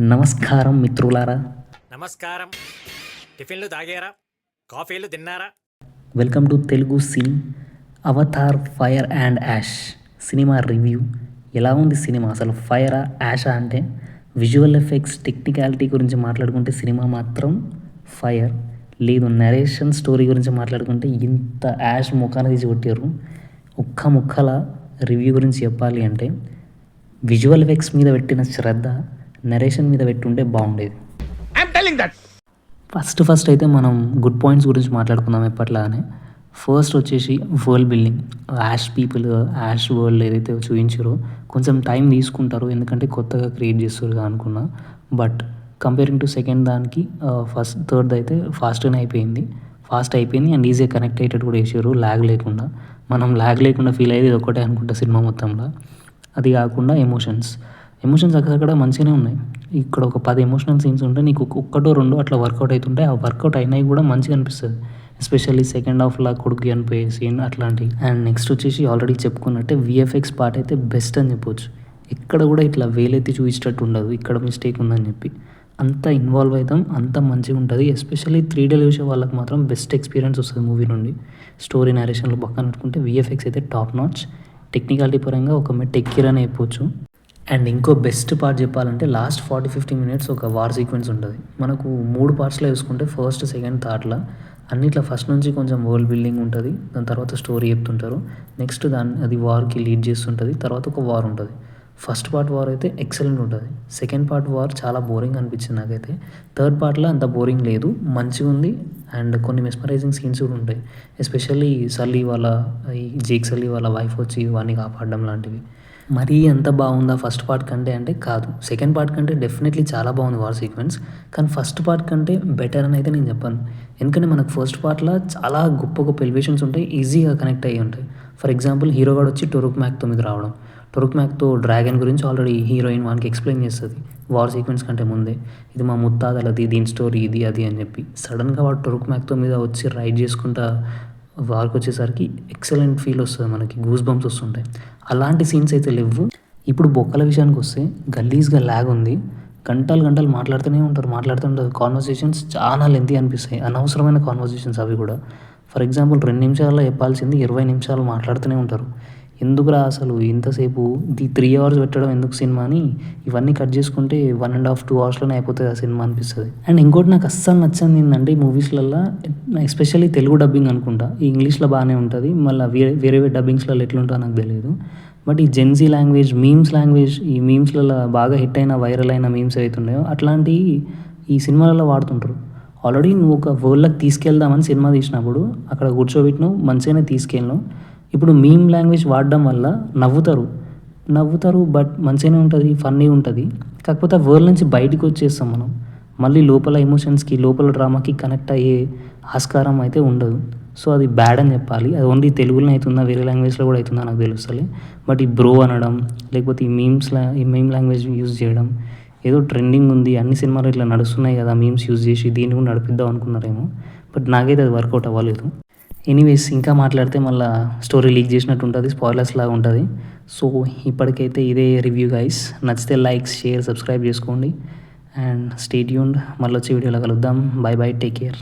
నమస్కారం మిత్రులారా. నమస్కారం. టిఫిన్లు తాగారా? కాఫీలు తిన్నారా? Welcome to Telugu cine avatar fire and ash cinema review. ఎలా ఉంది సినిమా? అసలు ఫైరా యాషా అంటే విజువల్ ఎఫెక్ట్స్ టెక్నికాలిటీ గురించి మాట్లాడుకుంటే సినిమా మాత్రం ఫైర్. లేదు నరేషన్ స్టోరీ గురించి మాట్లాడుకుంటే ఇంత యాష్ ముఖాన తీసి కొట్టారు. ఒక్క ముక్కల రివ్యూ గురించి చెప్పాలి అంటే విజువల్ ఎఫెక్ట్స్ మీద పెట్టిన శ్రద్ధ నరేషన్ మీద పెట్టుంటే బాగుండేది. ఫస్ట్ అయితే మనం గుడ్ పాయింట్స్ గురించి మాట్లాడుకుందాం. ఎప్పట్లానే ఫస్ట్ వచ్చేసి వరల్డ్ బిల్డింగ్. యాష్ వరల్డ్ ఏదైతే చూపించారో కొంచెం టైం తీసుకుంటారు, ఎందుకంటే కొత్తగా క్రియేట్ చేస్తారు అనుకున్నా. బట్ కంపేరింగ్ టు సెకండ్ దానికి థర్డ్ అయితే ఫాస్ట్ అయిపోయింది అండ్ ఈజీగా కనెక్ట్ అయ్యేటట్టు కూడా చేసారు, ల్యాగ్ లేకుండా. మనం ల్యాగ్ లేకుండా ఫీల్ అయ్యేది ఒకటే అనుకుంటా సినిమా మొత్తంలో. అది కాకుండా ఎమోషన్స్ అక్కడక్కడ మంచిగానే ఉన్నాయి. ఇక్కడ ఒక 10 ఎమోషనల్ సీన్స్ ఉంటే నీకు ఒక్కటో రెండో అట్లా వర్కౌట్ అవుతుంటే ఆ వర్కౌట్ అయినవి కూడా మంచిగా అనిపిస్తుంది. ఎస్పెషల్లీ సెకండ్ హాఫ్లో కొడుకు చనిపోయే సీన్ అట్లాంటివి. అండ్ నెక్స్ట్ వచ్చేసి ఆల్రెడీ చెప్పుకున్నట్టే విఎఫ్ఎక్స్ పార్ట్ అయితే బెస్ట్ అని చెప్పొచ్చు. ఎక్కడ కూడా ఇట్లా వేలెత్తి చూపించేటట్టు ఉండదు, ఇక్కడ మిస్టేక్ ఉందని చెప్పి. అంత ఇన్వాల్వ్ అవుతాం, అంత మంచిగా ఉంటుంది. ఎస్పెషల్లీ 3Dలో చూసే వాళ్ళకి మాత్రం బెస్ట్ ఎక్స్పీరియన్స్ వస్తుంది మూవీ నుండి. స్టోరీ నరేషన్లో పక్కన పెట్టుకుంటే విఎఫ్ఎక్స్ అయితే టాప్ నాచ్. టెక్నికాలిటీ పరంగా ఒక మెట్ ఎక్కిరని చెప్పొచ్చు. అండ్ ఇంకో బెస్ట్ పార్ట్ చెప్పాలంటే లాస్ట్ 40-50 మినిట్స్ ఒక వార్ సీక్వెన్స్ ఉంటుంది. మనకు 3 పార్ట్స్లో చూసుకుంటే ఫస్ట్, సెకండ్, థర్డ్లో అన్నిట్లో ఫస్ట్ నుంచి కొంచెం వరల్డ్ బిల్డింగ్ ఉంటుంది, దాని తర్వాత స్టోరీ చెప్తుంటారు. నెక్స్ట్ అది వార్కి లీడ్ చేస్తుంటుంది, తర్వాత ఒక వార్ ఉంటుంది. ఫస్ట్ పార్ట్ వార్ అయితే ఎక్సలెంట్ ఉంటుంది. సెకండ్ పార్ట్ వార్ చాలా బోరింగ్ అనిపించింది నాకైతే. థర్డ్ పార్ట్లో అంత బోరింగ్ లేదు, మంచిగా ఉంది. అండ్ కొన్ని మెస్మరైజింగ్ సీన్స్ కూడా ఉంటాయి. ఎస్పెషల్లీ జేక్ సల్లీ వాళ్ళ వైఫ్ వచ్చి వాడిని కాపాడడం లాంటివి. మరీ ఎంత బాగుందా ఫస్ట్ పార్ట్ కంటే అంటే కాదు. సెకండ్ పార్ట్ కంటే డెఫినెట్లీ చాలా బాగుంది వార్ సీక్వెన్స్. కానీ ఫస్ట్ పార్ట్ కంటే బెటర్ అని అయితే నేను చెప్పాను. ఎందుకంటే మనకు ఫస్ట్ పార్ట్లో చాలా గొప్ప గొప్ప ఎలివేషన్స్ ఉంటాయి, ఈజీగా కనెక్ట్ అయ్యి ఉంటాయి. ఫర్ ఎగ్జాంపుల్ హీరోగాడు వచ్చి టొరుక్ మ్యాక్తో మీద రావడం, టొరుక్ మ్యాక్తో డ్రాగన్ గురించి ఆల్రెడీ హీరోయిన్ వానికి ఎక్స్ప్లెయిన్ చేస్తుంది వార్ సీక్వెన్స్ కంటే ముందే. ఇది మా ముత్తాతలది, దీని స్టోరీ ఇది అది అని చెప్పి. సడన్గా వాడు టొరుక్ మ్యాక్తో మీద వచ్చి రైడ్ చేసుకుంటా వార్కి వచ్చేసరికి ఎక్సలెంట్ ఫీల్ వస్తుంది, మనకి గూస్ బంప్స్ వస్తుంటాయి. అలాంటి సీన్స్ అయితే లేవు. ఇప్పుడు బొక్కల విషయానికి వస్తే గలీజ్గా ల్యాగ్ ఉంది. గంటలు మాట్లాడుతూనే ఉంటారు. కాన్వర్సేషన్స్ చాలా లెంతీ అనిపిస్తాయి, అనవసరమైన కాన్వర్సేషన్స్ అవి కూడా. ఫర్ ఎగ్జాంపుల్ 2 నిమిషాల్లో చెప్పాల్సింది 20 నిమిషాలు మాట్లాడుతూనే ఉంటారు. ఎందుకురా అసలు ఇంతసేపు 3 అవర్స్ పెట్టడం ఎందుకు సినిమాని? ఇవన్నీ కట్ చేసుకుంటే 1.5-2 అవర్స్లోనే అయిపోతుంది ఆ సినిమా అనిపిస్తుంది. అండ్ ఇంకోటి నాకు అస్సలు నచ్చింది ఏంటంటే ఈ మూవీస్లలో, ఎస్పెషల్లీ తెలుగు డబ్బింగ్ అనుకుంటా, ఈ ఇంగ్లీష్లో బాగానే ఉంటుంది, మళ్ళీ వేరే డబ్బింగ్స్లలో ఎట్లుంటుందో నాకు తెలియదు. బట్ ఈ జెన్జీ లాంగ్వేజ్, ఈ మీమ్స్లలో బాగా హిట్ అయిన వైరల్ అయిన మీమ్స్ అవుతున్నాయో అట్లాంటివి ఈ సినిమాలలో వాడుతుంటారు. ఆల్రెడీ నువ్వు ఒక వరల్డ్లోకి తీసుకెళ్దామని సినిమా తీసినప్పుడు అక్కడ కూర్చోబెట్టినావు, మంచిగానే తీసుకెళ్ళినావు. ఇప్పుడు మీమ్ లాంగ్వేజ్ వాడడం వల్ల నవ్వుతారు బట్ మంచిగానే ఉంటుంది, ఫన్నీ ఉంటుంది. కాకపోతే ఆ వరల్డ్ నుంచి బయటకు వచ్చేస్తాం మనం. మళ్ళీ లోపల ఎమోషన్స్కి, లోపల డ్రామాకి కనెక్ట్ అయ్యే ఆస్కారం అయితే ఉండదు. సో అది బ్యాడ్ అని చెప్పాలి. అది ఓన్లీ తెలుగులోనే అవుతుందా, వేరే లాంగ్వేజ్లో కూడా అవుతుందా నాకు తెలుస్తలే. బట్ ఈ బ్రో అనడం, లేకపోతే ఈ మీమ్ లాంగ్వేజ్ యూజ్ చేయడం ఏదో ట్రెండింగ్ ఉంది, అన్ని సినిమాలు ఇట్లా నడుస్తున్నాయి కదా మీమ్స్ యూజ్ చేసి, దీన్ని కూడా నడిపిద్దాం అనుకున్నారేమో. బట్ నాకైతే అది వర్కౌట్ అవ్వలేదు. ఎనీవేస్, ఇంకా మాట్లాడితే మళ్ళీ స్టోరీ లీక్ చేసినట్టు ఉంటుంది, స్పాయిలర్స్ లాగా ఉంటుంది. సో ఇప్పటికైతే ఇదే రివ్యూ గైస్. నచ్చితే లైక్స్, షేర్, సబ్స్క్రైబ్ చేసుకోండి. And stay tuned. మళ్ళీ వచ్చే వీడియోలో కలుద్దాం. By, take care.